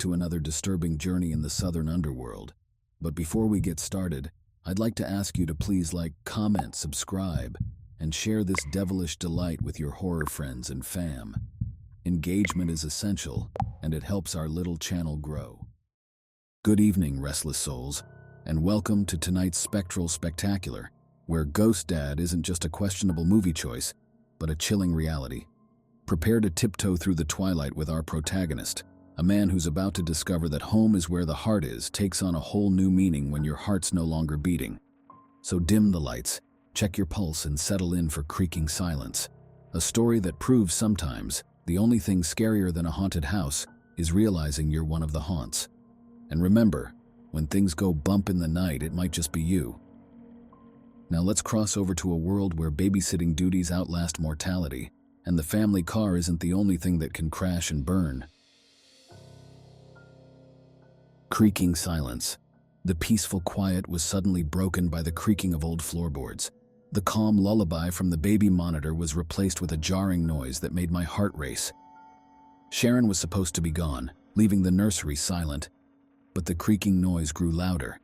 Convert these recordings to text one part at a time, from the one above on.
to another disturbing journey in the southern underworld. But before we get started, I'd like to ask you to please like, comment, subscribe, and share this devilish delight with your horror friends and fam. Engagement is essential, and it helps our little channel grow. Good evening, restless souls, and welcome to tonight's Spectral Spectacular, where Ghost Dad isn't just a questionable movie choice, but a chilling reality. Prepare to tiptoe through the twilight with our protagonist, a man who's about to discover that home is where the heart is takes on a whole new meaning when your heart's no longer beating. So dim the lights, check your pulse, and settle in for Creaking Silence, a story that proves sometimes the only thing scarier than a haunted house is realizing you're one of the haunts. And remember, when things go bump in the night, it might just be you. Now let's cross over to a world where babysitting duties outlast mortality, and the family car isn't the only thing that can crash and burn. Creaking silence. The peaceful quiet was suddenly broken by the creaking of old floorboards. The calm lullaby from the baby monitor was replaced with a jarring noise that made my heart race. Sharon was supposed to be gone, leaving the nursery silent, but the creaking noise grew louder.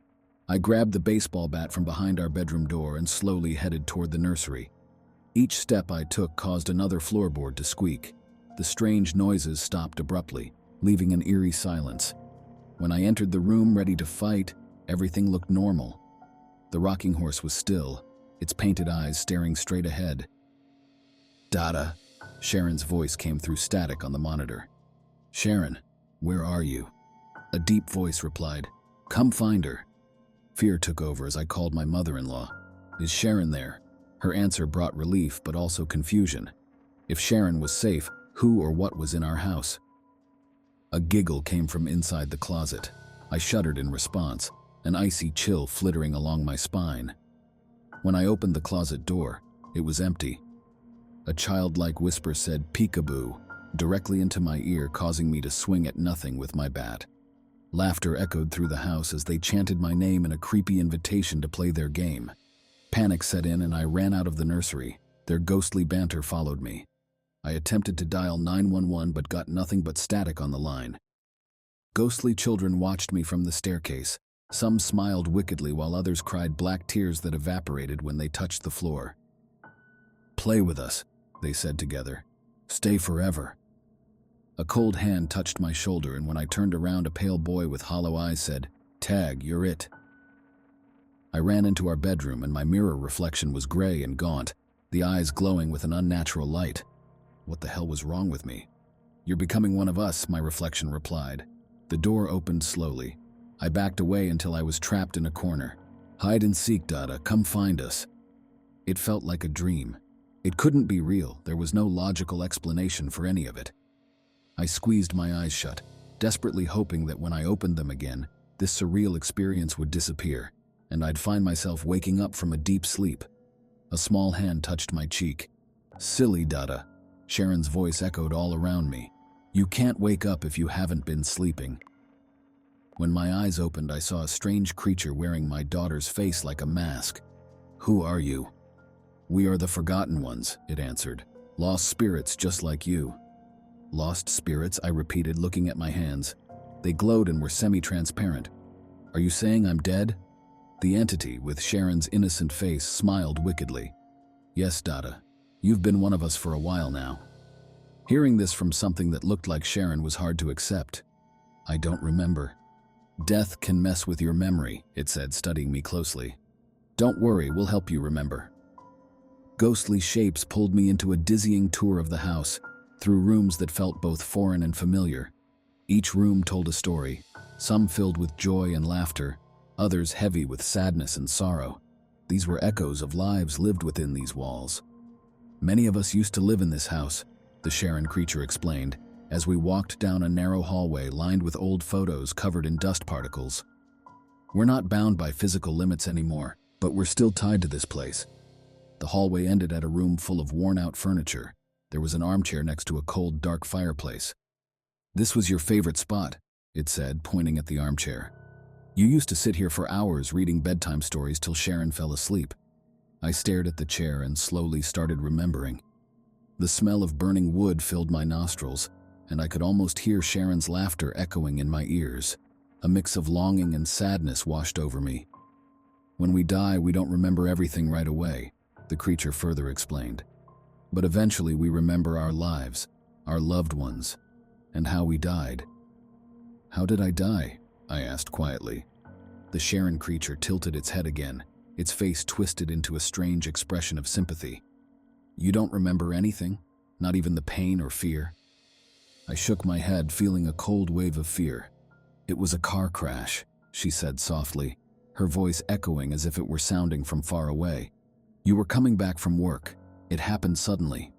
I grabbed the baseball bat from behind our bedroom door and slowly headed toward the nursery. Each step I took caused another floorboard to squeak. The strange noises stopped abruptly, leaving an eerie silence. When I entered the room ready to fight, everything looked normal. The rocking horse was still, its painted eyes staring straight ahead. "Dada," Sharon's voice came through static on the monitor. "Sharon, where are you?" A deep voice replied, "Come find her." Fear took over as I called my mother-in-law. "Is Sharon there?" Her answer brought relief, but also confusion. If Sharon was safe, who or what was in our house? A giggle came from inside the closet. I shuddered in response, an icy chill flittering along my spine. When I opened the closet door, it was empty. A childlike whisper said, "Peekaboo," directly into my ear, causing me to swing at nothing with my bat. Laughter echoed through the house as they chanted my name in a creepy invitation to play their game. Panic set in and I ran out of the nursery. Their ghostly banter followed me. I attempted to dial 911 but got nothing but static on the line. Ghostly children watched me from the staircase. Some smiled wickedly while others cried black tears that evaporated when they touched the floor. "Play with us," they said together. "Stay forever." A cold hand touched my shoulder, and when I turned around, a pale boy with hollow eyes said, "Tag, you're it." I ran into our bedroom, and my mirror reflection was gray and gaunt, the eyes glowing with an unnatural light. What the hell was wrong with me? "You're becoming one of us," my reflection replied. The door opened slowly. I backed away until I was trapped in a corner. "Hide and seek, Dada, come find us." It felt like a dream. It couldn't be real. There was no logical explanation for any of it. I squeezed my eyes shut, desperately hoping that when I opened them again, this surreal experience would disappear, and I'd find myself waking up from a deep sleep. A small hand touched my cheek. "Silly Dada," Sharon's voice echoed all around me. "You can't wake up if you haven't been sleeping." When my eyes opened, I saw a strange creature wearing my daughter's face like a mask. "Who are you?" "We are the Forgotten Ones," it answered. "Lost spirits just like you." "Lost spirits?" I repeated, looking at my hands. They glowed and were semi-transparent. "Are you saying I'm dead?" The entity, with Sharon's innocent face, smiled wickedly. "Yes, Dada. You've been one of us for a while now." Hearing this from something that looked like Sharon was hard to accept. "I don't remember." "Death can mess with your memory," it said, studying me closely. "Don't worry, we'll help you remember." Ghostly shapes pulled me into a dizzying tour of the house, through rooms that felt both foreign and familiar. Each room told a story, some filled with joy and laughter, others heavy with sadness and sorrow. These were echoes of lives lived within these walls. "Many of us used to live in this house," the Sharon creature explained, as we walked down a narrow hallway lined with old photos covered in dust particles. "We're not bound by physical limits anymore, but we're still tied to this place." The hallway ended at a room full of worn-out furniture. There was an armchair next to a cold, dark fireplace. "This was your favorite spot," it said, pointing at the armchair. "You used to sit here for hours reading bedtime stories till Sharon fell asleep." I stared at the chair and slowly started remembering. The smell of burning wood filled my nostrils. and I could almost hear Sharon's laughter echoing in my ears. A mix of longing and sadness washed over me. When we die, we don't remember everything right away, the creature further explained. But eventually we remember our lives, our loved ones, and how we died. How did I die? I asked quietly. The Sharon creature tilted its head again, its face twisted into a strange expression of sympathy. You don't remember anything? Not even the pain or fear? I shook my head, feeling a cold wave of fear. It was a car crash, she said softly, her voice echoing as if it were sounding from far away. You were coming back from work. It happened suddenly.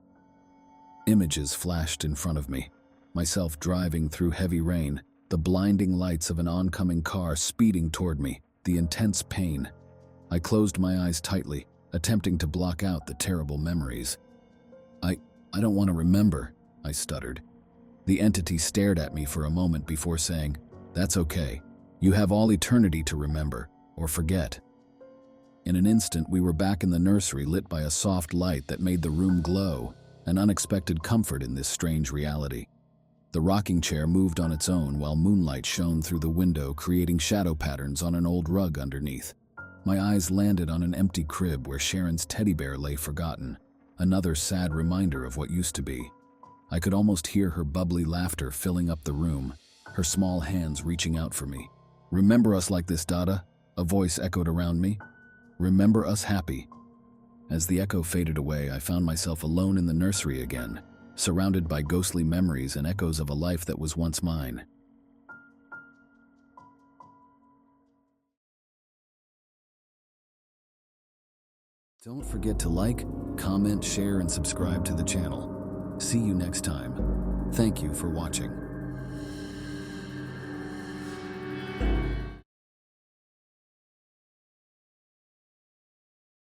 Images flashed in front of me, myself driving through heavy rain, the blinding lights of an oncoming car speeding toward me, the intense pain. I closed my eyes tightly, attempting to block out the terrible memories. I don't want to remember, I stuttered. The entity stared at me for a moment before saying, That's okay. You have all eternity to remember, or forget. In an instant, we were back in the nursery, lit by a soft light that made the room glow, an unexpected comfort in this strange reality. The rocking chair moved on its own while moonlight shone through the window, creating shadow patterns on an old rug underneath. My eyes landed on an empty crib where Sharon's teddy bear lay forgotten, another sad reminder of what used to be. I could almost hear her bubbly laughter filling up the room, her small hands reaching out for me. Remember us like this, Dada? A voice echoed around me. Remember us happy. As the echo faded away, I found myself alone in the nursery again, surrounded by ghostly memories and echoes of a life that was once mine. Don't forget to like, comment, share, and subscribe to the channel. See you next time. Thank you for watching.